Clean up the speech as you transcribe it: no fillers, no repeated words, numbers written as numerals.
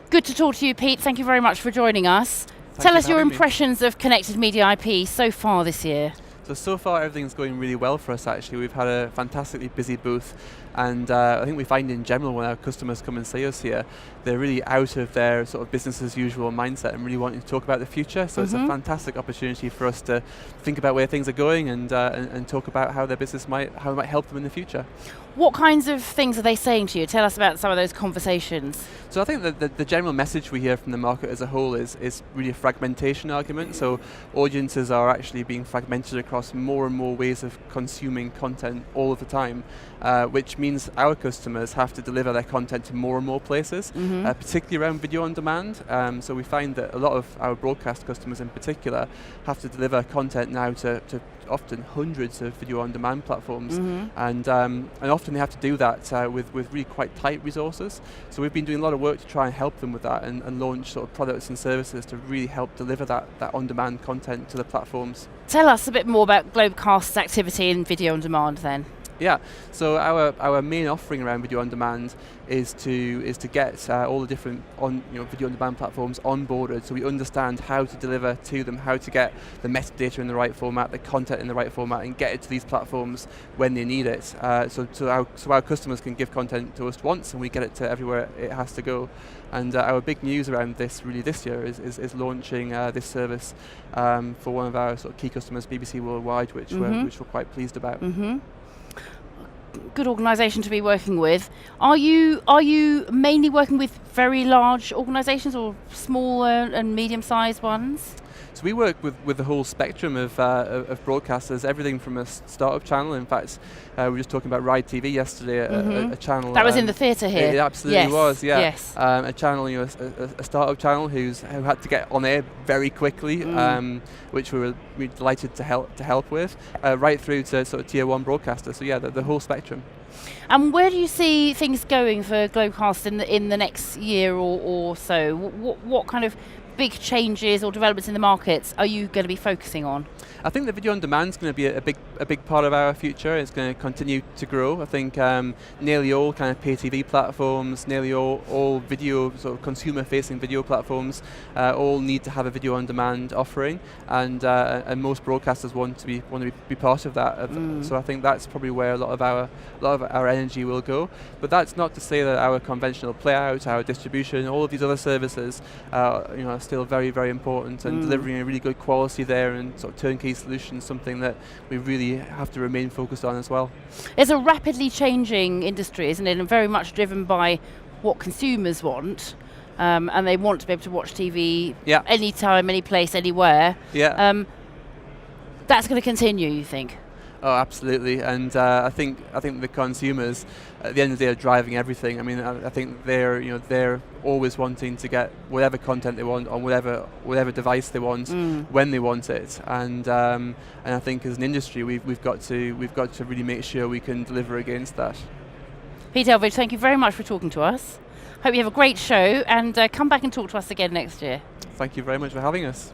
Good to talk to you, Pete. Thank you very much for joining us. Tell us your impressions of Connected Media IP so far this year. So far everything's going really well for us actually. We've had a fantastically busy booth, and I think we find in general when our customers come and see us here, they're really out of their sort of business as usual mindset and really wanting to talk about the future. So it's a fantastic opportunity for us to think about where things are going and talk about how their business might help them in the future. What kinds of things are they saying to you? Tell us about some of those conversations. So I think that the general message we hear from the market as a whole is really a fragmentation argument. So audiences are actually being fragmented across more and more ways of consuming content all of the time, which means our customers have to deliver their content to more and more places, particularly around video on demand. So we find that a lot of our broadcast customers in particular have to deliver content now to often hundreds of video on demand platforms, and often they have to do that with really quite tight resources. So we've been doing a lot of work to try and help them with that and launch sort of products and services to really help deliver that on demand content to the platforms. Tell us a bit more about Glowcast's activity in video on demand then. Yeah, so our main offering around video on demand is to get all the different video on demand platforms onboarded, so we understand how to deliver to them, how to get the metadata in the right format, the content in the right format, and get it to these platforms when they need it. So our customers can give content to us once, and we get it to everywhere it has to go. And our big news around this year is launching this service for one of our sort of key customers, BBC Worldwide, which we're quite pleased about. Good organisation to be working with. Are you mainly working with very large organisations or small and medium-sized ones? So we work with the whole spectrum of broadcasters, everything from a startup channel. In fact, we were just talking about Ride TV yesterday, a channel that was in the theatre here. It absolutely was, yeah. Yes. A channel, a startup channel who had to get on air very quickly, which we were delighted to help with, right through to sort of tier 1 broadcasters. So yeah, the whole spectrum. And where do you see things going for Glowcast in the next year or so? What kind of big changes or developments in the markets are you going to be focusing on? I think the video on demand is going to be a big part of our future. It's going to continue to grow. I think nearly all kind of pay TV platforms, nearly all video sort of consumer-facing video platforms, all need to have a video on demand offering, and most broadcasters want to be part of that. So I think that's probably where a lot of our energy will go. But that's not to say that our conventional playout, our distribution, all of these other services, are still very, very important, and delivering a really good quality there and sort of turnkey solutions, something that we really have to remain focused on as well. It's a rapidly changing industry, isn't it, and very much driven by what consumers want, and they want to be able to watch TV anytime, any place, anywhere. Yeah. That's going to continue, you think? Oh, absolutely, and I think the consumers, at the end of the day, are driving everything. I mean, I think they're always wanting to get whatever content they want on whatever device they want when they want it, and I think as an industry we've got to really make sure we can deliver against that. Pete Elvidge, thank you very much for talking to us. Hope you have a great show, and come back and talk to us again next year. Thank you very much for having us.